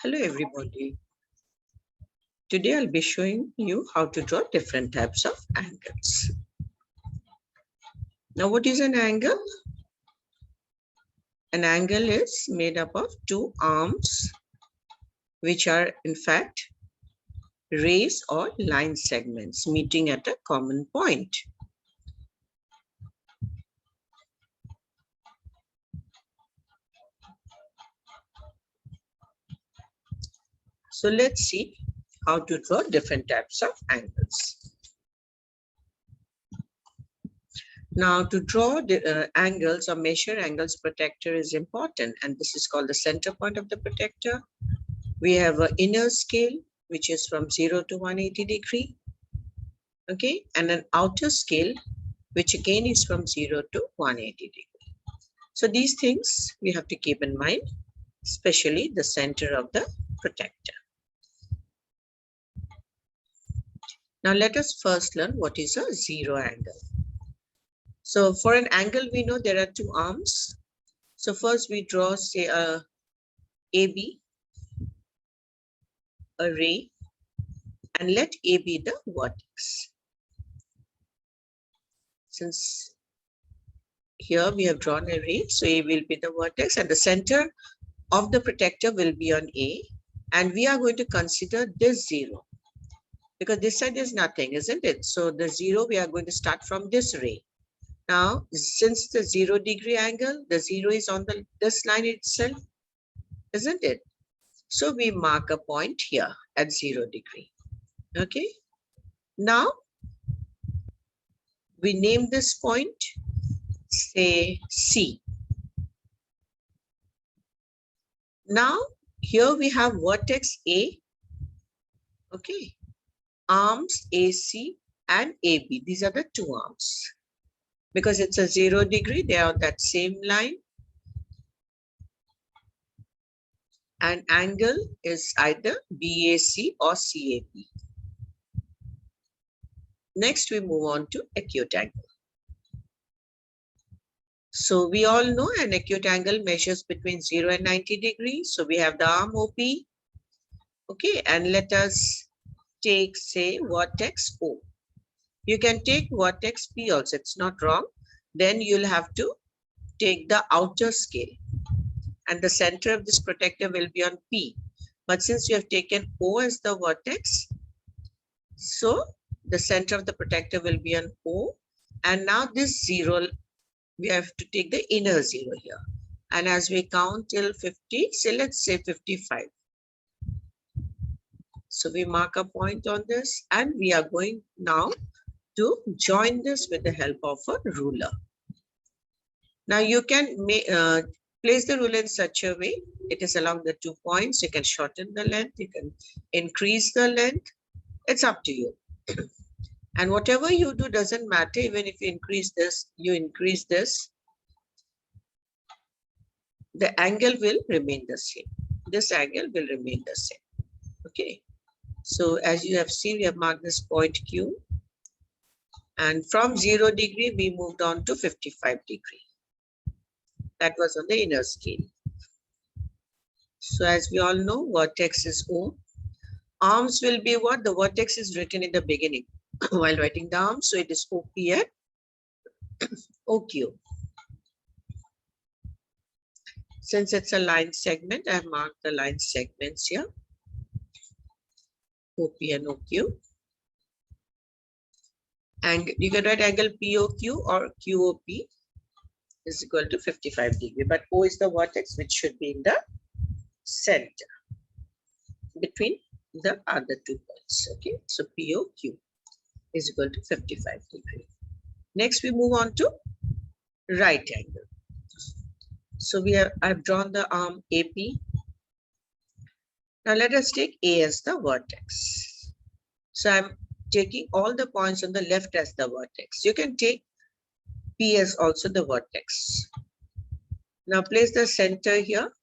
Hello everybody. Today I'll be showing you how to draw different types of angles. Now what is an angle? An angle is made up of two arms which are in fact rays or line segments meeting at a common point. So let's see how to draw different types of angles. Now to draw the angles or measure angles, protractor is important, and this is called the center point of the protractor. We have an inner scale which is from 0 to 180 degree, okay, and an outer scale which again is from 0 to 180 degree. So these things we have to keep in mind, especially the center of the protractor. Now let us first learn what is a zero angle. So for an angle, we know there are two arms. So first we draw, say, a AB, a ray, and let A be the vertex. Since here we have drawn a ray, so A will be the vertex, and the center of the protractor will be on A, and we are going to consider this 0 because this side is nothing, isn't it? So the 0, we are going to start from this ray. Now, since the 0 degree angle, the 0 is on this line itself, isn't it? So we mark a point here at 0 degree. Okay. Now we name this point, say C. Now here we have vertex A. Okay. Arms AC and AB. These are the two arms. Because it's a 0 degree, they are on that same line. And angle is either BAC or CAB. Next, we move on to acute angle. So we all know an acute angle measures between 0 and 90 degrees. So we have the arm OP. Okay, and let us take, say, vertex O. You can take vertex P also, it's not wrong. Then you'll have to take the outer scale. And the center of this protractor will be on P. But since you have taken O as the vertex, so the center of the protractor will be on O. And now this 0, we have to take the inner 0 here. And as we count till 50, say let's say 55. So we mark a point on this, and we are going now to join this with the help of a ruler. Now you can place the ruler in such a way, it is along the 2 points. You can shorten the length, you can increase the length. It's up to you. And whatever you do doesn't matter. Even if you increase this, the angle will remain the same. This angle will remain the same. Okay. So as you have seen, we have marked this point Q. And from 0 degree, we moved on to 55 degree. That was on the inner scale. So as we all know, vertex is O. Arms will be what? The vertex is written in the beginning while writing the arms. So it is OP and OQ. Since it's a line segment, I have marked the line segments here. OP and OQ. And you can write angle POQ or QOP is equal to 55 degree. But O is the vertex which should be in the center between the other 2 points. Okay, so POQ is equal to 55 degree. Next, we move on to right angle. So I've drawn the arm AP. Now let us take A as the vertex. So I'm taking all the points on the left as the vertex. You can take P as also the vertex. Now place the center here.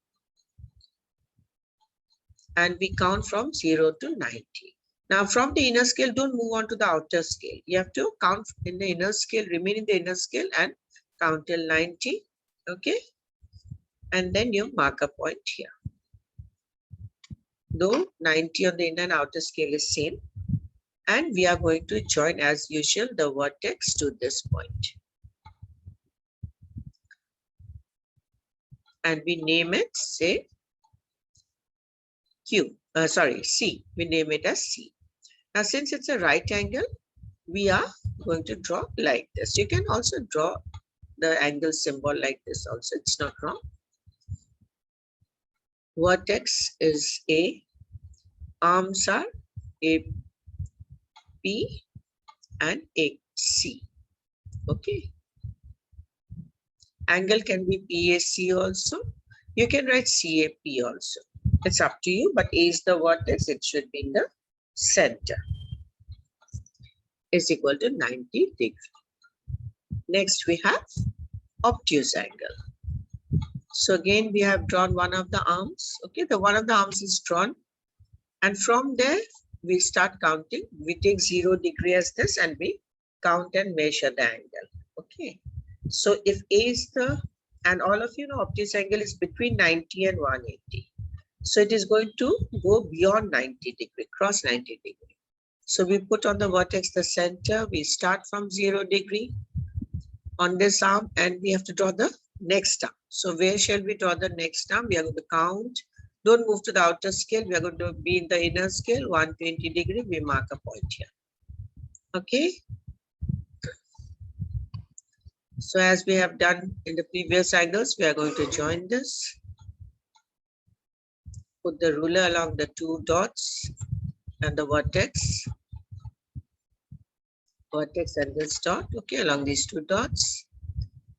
And we count from 0 to 90. Now from the inner scale, don't move on to the outer scale. You have to count in the inner scale, remain in the inner scale and count till 90. Okay. And then you mark a point here. though 90 on the inner and outer scale is same. And we are going to join as usual the vertex to this point. And we name it, say, C. We name it as C. Now, since it's a right angle, we are going to draw like this. You can also draw the angle symbol like this also. It's not wrong. Vertex is A. Arms are A, P and AC. Okay. Angle can be PAC also. You can write CAP also. It's up to you, but A is the vertex. It should be in the center. Is equal to 90 degrees. Next we have obtuse angle. So again we have drawn one of the arms. Okay, the one of the arms is drawn, and from there we start counting. We take 0 degree as this and we count and measure the angle. Okay, so if A is the, and all of you know obtuse angle is between 90 and 180. So it is going to go beyond 90 degree, cross 90 degree. So we put on the vertex the center. We start from 0 degree on this arm and we have to draw the next arm. So where shall we draw the next arm? We are going to count. Don't move to the outer scale. We are going to be in the inner scale, 120 degree. We mark a point here. Okay. So as we have done in the previous angles, we are going to join this. Put the ruler along the 2 dots and the vertex. Vertex and this dot, okay, along these 2 dots,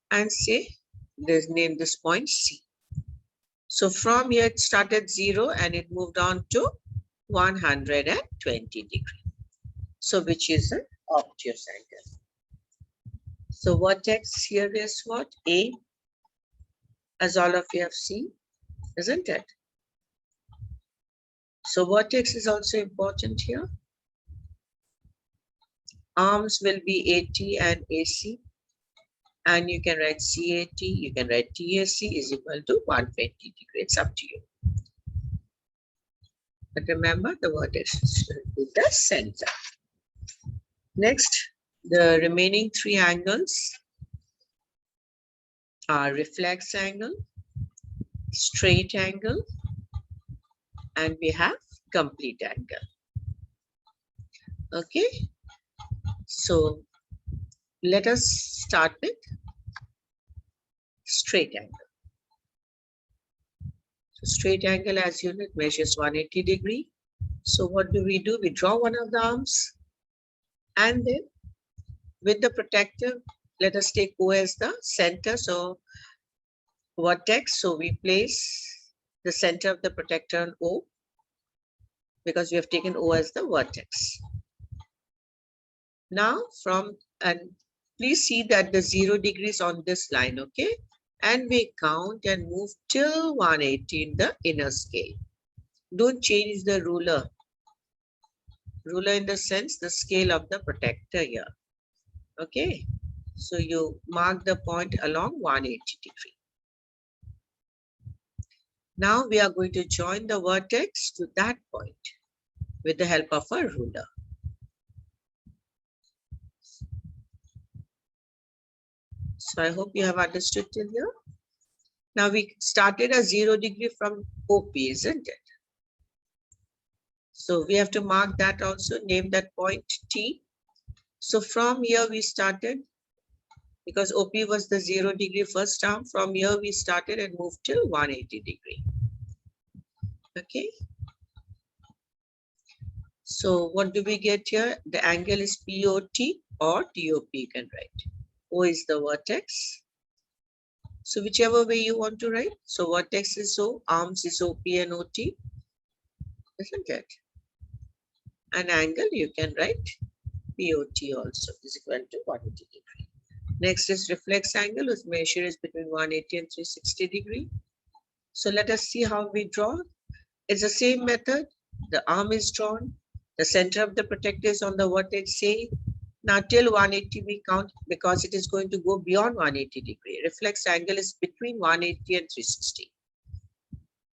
and say, let's name this point C. So from here it started 0 and it moved on to 120 degree. So which is an obtuse angle. So vertex here is what? A, as all of you have seen, isn't it? So vertex is also important here. Arms will be AT and AC. And you can write CAT, you can write TAC is equal to 120 degree. It's up to you. But remember, the vertex should be the center. Next, the remaining 3 angles are reflex angle, straight angle, and we have complete angle. Okay. So let us start with straight angle. So straight angle, as you know, it measures 180 degree. So what do? We draw one of the arms, and then with the protector, let us take O as the center. So vertex, so we place the center of the protector on O because we have taken O as the vertex. Now from, and please see that the 0 degrees on this line, okay? And we count and move till 180 in the inner scale. Don't change the ruler. Ruler in the sense, the scale of the protector here. Okay? So you mark the point along 180 degree. Now we are going to join the vertex to that point with the help of a ruler. So I hope you have understood till here. Now we started a 0 degree from OP, isn't it? So we have to mark that also, name that point T. So from here we started, because OP was the 0 degree first arm, from here we started and moved till 180 degree. Okay. So what do we get here? The angle is POT or TOP, you can write. O is the vertex. So whichever way you want to write. So vertex is O, arms is OP and OT, isn't it? An angle you can write POT also is equal to 180 degree. Next is reflex angle, whose measure is between 180 and 360 degree. So let us see how we draw. It's the same method. The arm is drawn. The center of the protector is on the vertex A. Now till 180 we count because it is going to go beyond 180 degree. Reflex angle is between 180 and 360.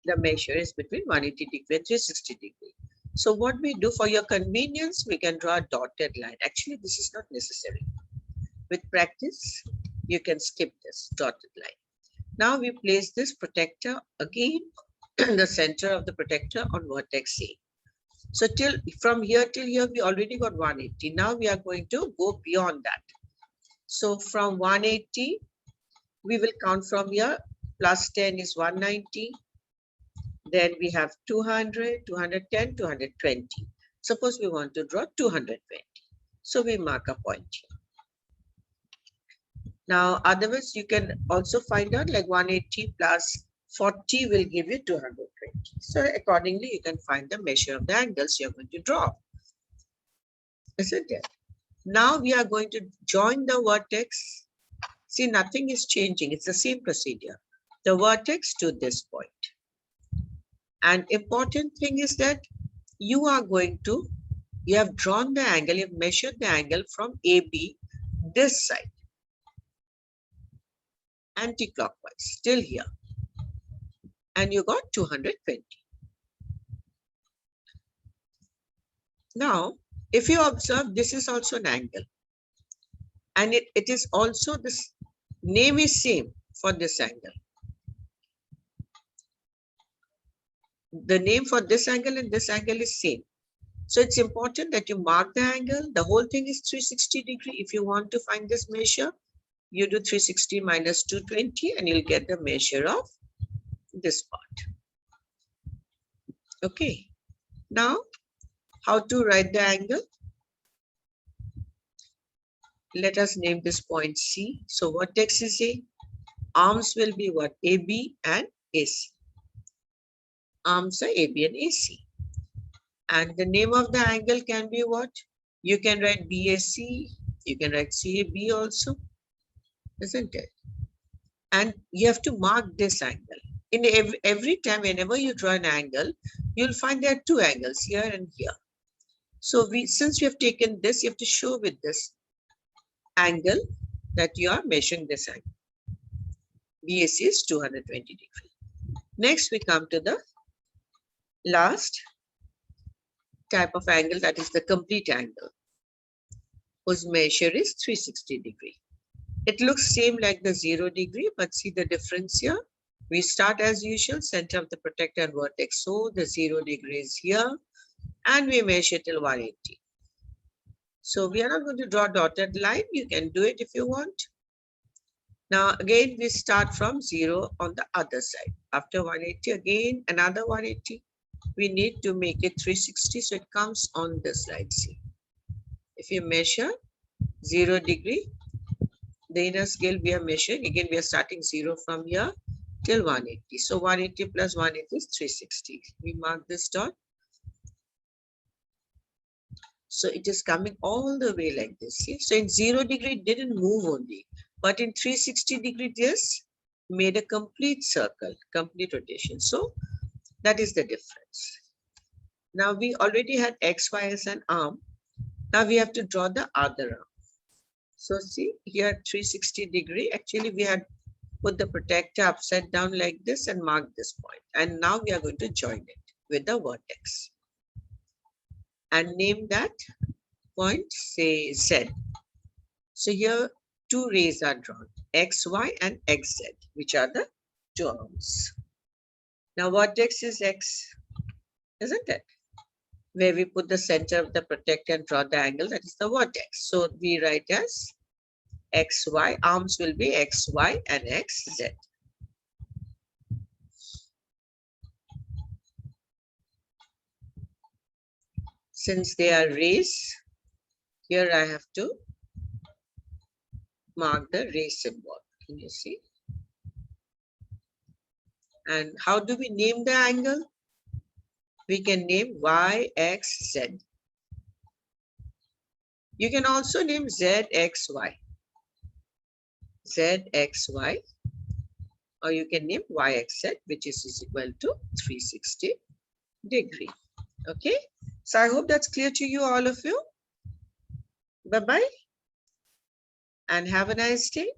the measure is between 180 degree and 360 degree. So what we do for your convenience, we can draw a dotted line. Actually, this is not necessary. With practice, you can skip this dotted line. Now we place this protector again in the center of the protector on vertex A. So from here till here, we already got 180. Now we are going to go beyond that. So from 180, we will count from here. Plus 10 is 190. Then we have 200, 210, 220. Suppose we want to draw 220. So we mark a point here. Now, otherwise, you can also find out like 180 plus 40 will give you 220. So accordingly, you can find the measure of the angles you're going to draw. Isn't it? Now we are going to join the vertex. See, nothing is changing. It's the same procedure. The vertex to this point. And important thing is that you have drawn the angle, you've measured the angle from AB, this side, anti-clockwise, till here. And you got 220. Now, if you observe, this is also an angle. And it is also, this name is same for this angle. The name for this angle and this angle is same. So it's important that you mark the angle. The whole thing is 360 degree. If you want to find this measure, you do 360 minus 220 and you'll get the measure of this part. Okay. Now, how to write the angle? Let us name this point C. So vertex is A. Arms will be what? AB and AC. Arms are AB and AC. And the name of the angle can be what? You can write BAC. You can write CAB also. Isn't it? And you have to mark this angle. In every time, whenever you draw an angle, you'll find there are two angles, here and here. So since we have taken this, you have to show with this angle that you are measuring this angle. BAC is 220 degree. Next, we come to the last type of angle, that is the complete angle, whose measure is 360 degree. It looks same like the 0 degree, but see the difference here. We start as usual, center of the protector and vertex. So the 0 degree is here, and we measure till 180. So we are not going to draw dotted line. You can do it if you want. Now again, we start from 0 on the other side. After 180, again another 180. We need to make it 360, so it comes on this side. See, if you measure 0 degree, the inner scale we are measuring, again we are starting 0 from here till 180. So 180 plus 180 is 360. We mark this dot. So it is coming all the way like this. See? So in 0 degree, it didn't move only, but in 360 degree, just made a complete circle, complete rotation. So that is the difference. Now we already had X, Y as an arm. Now we have to draw the other arm. So see here 360 degree. Actually, we had put the protector upside down like this and marked this point. And now we are going to join it with the vertex. And name that point, say Z. So here two rays are drawn, XY and XZ, which are the two arms. Now vertex is X, isn't it? Where we put the center of the protector and draw the angle, that is the vertex. So we write as XY, arms will be XY and XZ. Since they are rays, here I have to mark the ray symbol. Can you see? And how do we name the angle? We can name YXZ. You can also name ZXY. ZXY. Or you can name YXZ, which is equal to 360 degree. Okay. So I hope that's clear to you, all of you. Bye-bye. And have a nice day.